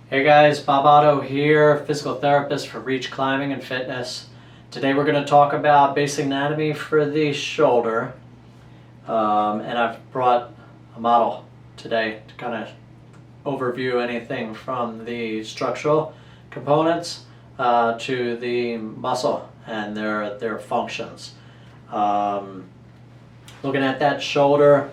Hey guys, Bob Otto here, physical therapist for Reach Climbing and Fitness. Today we're going to talk about basic anatomy for the shoulder. And I've brought a model today to kind of overview anything from the structural components to the muscle and their functions. Looking at that shoulder,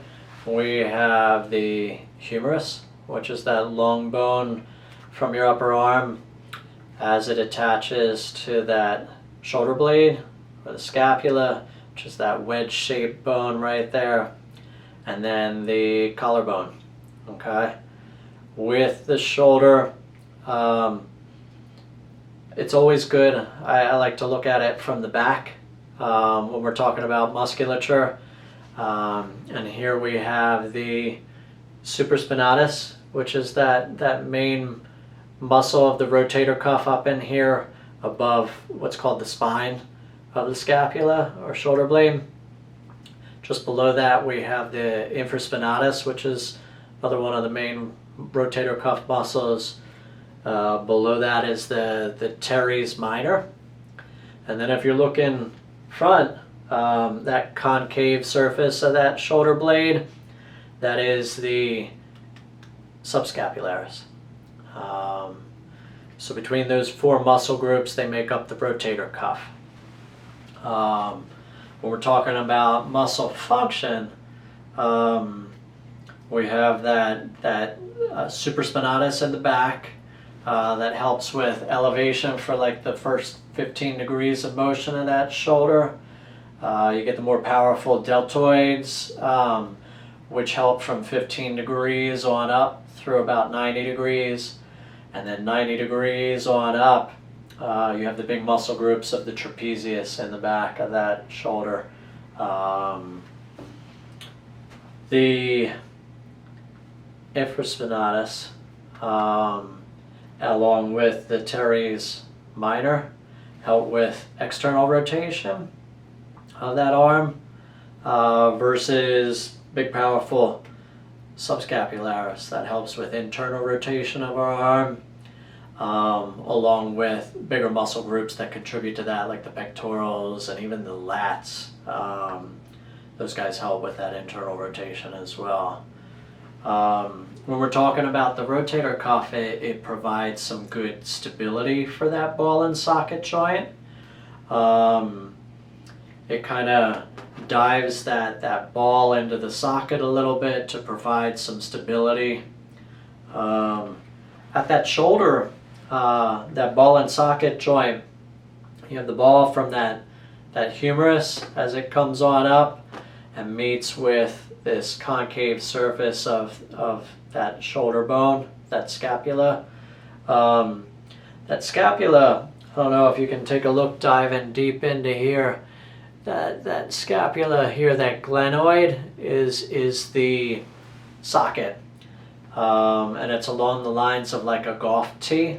we have the humerus, which is that long bone from your upper arm as it attaches to that shoulder blade, or the scapula, which is that wedge-shaped bone right there, and then the collarbone. Okay, with the shoulder, it's always good. I like to look at it from the back when we're talking about musculature. And here we have the supraspinatus, which is that main muscle of the rotator cuff up in here above what's called the spine of the scapula or shoulder blade. Just below that we have the infraspinatus, which is another one of the main rotator cuff muscles. Below that is the teres minor. And then if you're looking front, that concave surface of that shoulder blade, that is the subscapularis. So between those four muscle groups, they make up the rotator cuff. When we're talking about muscle function, we have that supraspinatus in the back that helps with elevation for like the first 15 degrees of motion of that shoulder. You get the more powerful deltoids, which help from 15 degrees on up through about 90 degrees. And then 90 degrees on up, you have the big muscle groups of the trapezius in the back of that shoulder. The infraspinatus, along with the teres minor, help with external rotation of that arm versus big powerful subscapularis that helps with internal rotation of our arm, along with bigger muscle groups that contribute to that, like the pectorals and even the lats. Those guys help with that internal rotation as well. When we're talking about the rotator cuff, it provides some good stability for that ball and socket joint. It kind of dives that ball into the socket a little bit to provide some stability. At that shoulder, that ball and socket joint, you have the ball from that humerus as it comes on up and meets with this concave surface of that shoulder bone, that scapula. That scapula, I don't know if you can take a look diving deep into here. That scapula here, that glenoid, is the socket. And it's along the lines of like a golf tee,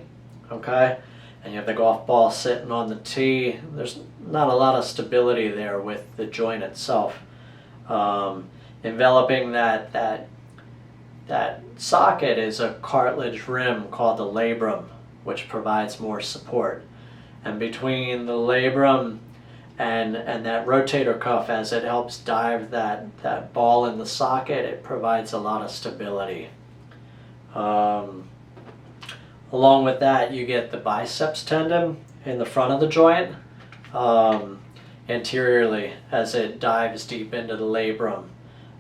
okay? And you have the golf ball sitting on the tee. There's not a lot of stability there with the joint itself. Enveloping that socket is a cartilage rim called the labrum, which provides more support. And between the labrum and that rotator cuff, as it helps dive that ball in the socket, it provides a lot of stability. Along with that, you get the biceps tendon in the front of the joint, anteriorly, as it dives deep into the labrum.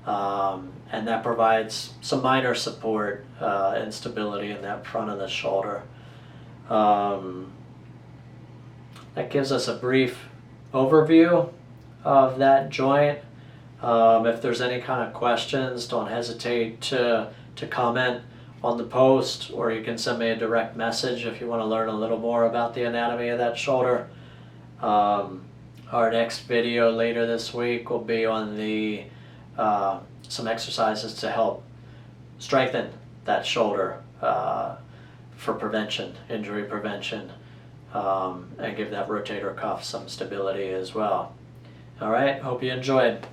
And that provides some minor support and stability in that front of the shoulder. That gives us a brief overview of that joint. If there's any kind of questions, don't hesitate to comment on the post, or you can send me a direct message if you want to learn a little more about the anatomy of that shoulder. Our next video later this week will be on the some exercises to help strengthen that shoulder for prevention, injury prevention, and give that rotator cuff some stability as well. All right, hope you enjoyed.